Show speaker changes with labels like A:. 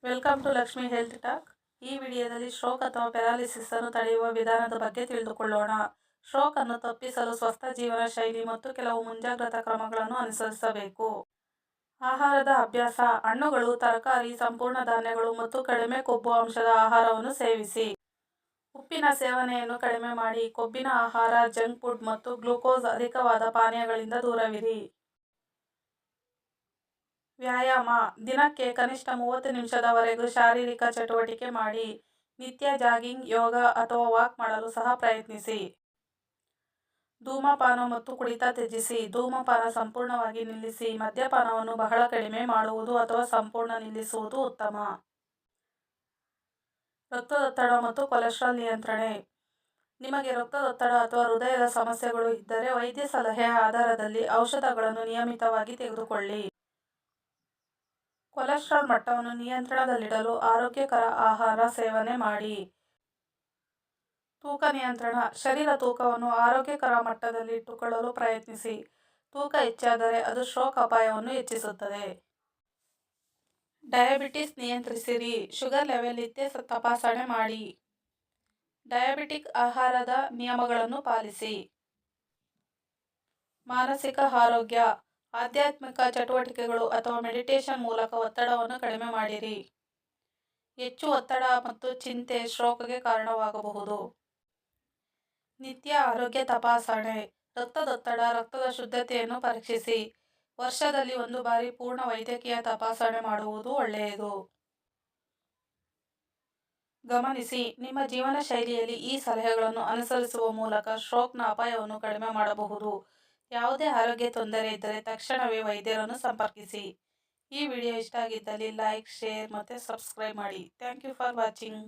A: Welcome to Lakshmi health talk. ಈ ವಿಡಿಯೋದಲ್ಲಿ stroke ಅಥವಾ ಪ್ಯಾರಾಲಿಸಿಸ್ ಅನ್ನು ತಡೆಯುವ ವಿಧಾನದ ಬಗ್ಗೆ ತಿಳಿದುಕೊಳ್ಳೋಣ. ಸ್ಟ್ರೋಕ್ ಅನ್ನು ತಪ್ಪಿಸಲು ಸ್ವಸ್ಥ ಜೀವನ ಶೈಲಿ ಮತ್ತು ಕೆಲವು ಮುಂಜಾಗ್ರತಾ ಕ್ರಮಗಳನ್ನು ಅನುಸರಿಸಬೇಕು. ಆಹಾರದ ಅಭ್ಯಾಸ: ಹಣ್ಣುಗಳು, ತರಕಾರಿ, ಸಂಪೂರ್ಣ ಧಾನ್ಯಗಳು ಮತ್ತು ಕಡಿಮೆ ಕೊಬ್ಬು ಅಂಶದ ಆಹಾರವನ್ನು ಸೇವಿಸಿ. ಉಪ್ಪಿನ ಸೇವನೆಯನ್ನು ಕಡಿಮೆ ಮಾಡಿ. ಕೊಬ್ಬಿನ ಆಹಾರ, ಜಂಕ್ ಫುಡ್ ಮತ್ತು ಗ್ಲೂಕೋಸ್ ಅಧಿಕವಾದ ಪಾನೀಯಗಳಿಂದ ದೂರವಿರಿ. ವ್ಯಾಯಾಮ: ದಿನಕ್ಕೆ ಕನಿಷ್ಠ 30 ನಿಮಿಷದವರೆಗೂ ಶಾರೀರಿಕ ಚಟುವಟಿಕೆ ಮಾಡಿ. ನಿತ್ಯ ಜಾಗಿಂಗ್, ಯೋಗ ಅಥವಾ ವಾಕ್ ಮಾಡಲು ಸಹ ಪ್ರಯತ್ನಿಸಿ. ಧೂಮಪಾನ ಮತ್ತು ಕುಡಿತ ತ್ಯಜಿಸಿ. ಧೂಮಪಾನ ಸಂಪೂರ್ಣವಾಗಿ ನಿಲ್ಲಿಸಿ. ಮದ್ಯಪಾನವನ್ನು ಬಹಳ ಕಡಿಮೆ ಮಾಡುವುದು ಅಥವಾ ಸಂಪೂರ್ಣ ನಿಲ್ಲಿಸುವುದು ಉತ್ತಮ. ರಕ್ತದೊತ್ತಡ ಮತ್ತು ಕೊಲೆಸ್ಟ್ರಾಲ್ ನಿಯಂತ್ರಣೆ: ನಿಮಗೆ ರಕ್ತದೊತ್ತಡ ಅಥವಾ ಹೃದಯದ ಸಮಸ್ಯೆಗಳು ಇದ್ದರೆ ವೈದ್ಯ ಸಲಹೆಯ ಆಧಾರದಲ್ಲಿ ಔಷಧಗಳನ್ನು ನಿಯಮಿತವಾಗಿ ತೆಗೆದುಕೊಳ್ಳಿ. ಕೊಲೆಸ್ಟ್ರಾಲ್ ಮಟ್ಟವನ್ನು ನಿಯಂತ್ರಣದಲ್ಲಿಡಲು ಆರೋಗ್ಯಕರ ಆಹಾರ ಸೇವನೆ ಮಾಡಿ. ತೂಕ ನಿಯಂತ್ರಣ: ಶರೀರ ತೂಕವನ್ನು ಆರೋಗ್ಯಕರ ಮಟ್ಟದಲ್ಲಿಟ್ಟುಕೊಳ್ಳಲು ಪ್ರಯತ್ನಿಸಿ. ತೂಕ ಹೆಚ್ಚಾದರೆ ಅದು ಸ್ಟ್ರೋಕ್ ಅಪಾಯವನ್ನು ಹೆಚ್ಚಿಸುತ್ತದೆ. ಡಯಾಬಿಟಿಸ್ ನಿಯಂತ್ರಿಸಿರಿ. ಶುಗರ್ ಲೆವೆಲ್ ನಿತ್ಯ ತಪಾಸಣೆ ಮಾಡಿ. ಡಯಾಬಿಟಿಕ್ ಆಹಾರದ ನಿಯಮಗಳನ್ನು ಪಾಲಿಸಿ. ಮಾನಸಿಕ ಆರೋಗ್ಯ: ಆಧ್ಯಾತ್ಮಿಕ ಚಟುವಟಿಕೆಗಳು ಅಥವಾ ಮೆಡಿಟೇಷನ್ ಮೂಲಕ ಒತ್ತಡವನ್ನು ಕಡಿಮೆ ಮಾಡಿರಿ. ಹೆಚ್ಚು ಒತ್ತಡ ಮತ್ತು ಚಿಂತೆ ಸ್ಟ್ರೋಕ್ಗೆ ಕಾರಣವಾಗಬಹುದು. ನಿತ್ಯ ಆರೋಗ್ಯ ತಪಾಸಣೆ: ರಕ್ತದೊತ್ತಡ, ರಕ್ತದ ಶುದ್ಧತೆಯನ್ನು ಪರೀಕ್ಷಿಸಿ. ವರ್ಷದಲ್ಲಿ 1 ಬಾರಿ ಪೂರ್ಣ ವೈದ್ಯಕೀಯ ತಪಾಸಣೆ ಮಾಡುವುದು ಒಳ್ಳೆಯದು. ಗಮನಿಸಿ, ನಿಮ್ಮ ಜೀವನ ಶೈಲಿಯಲ್ಲಿ ಈ ಸಲಹೆಗಳನ್ನು ಅನುಸರಿಸುವ ಮೂಲಕ ಸ್ಟ್ರೋಕ್ನ ಅಪಾಯವನ್ನು ಕಡಿಮೆ ಮಾಡಬಹುದು. ಯಾವುದೇ ಆರೋಗ್ಯ ತೊಂದರೆ ಇದ್ದರೆ ತಕ್ಷಣವೇ ವೈದ್ಯರನ್ನು ಸಂಪರ್ಕಿಸಿ. ಈ ವಿಡಿಯೋ ಇಷ್ಟ ಆಗಿದ್ದಲ್ಲಿ ಲೈಕ್, ಶೇರ್ ಮತ್ತು ಸಬ್ಸ್ಕ್ರೈಬ್ ಮಾಡಿ. Thank you for watching.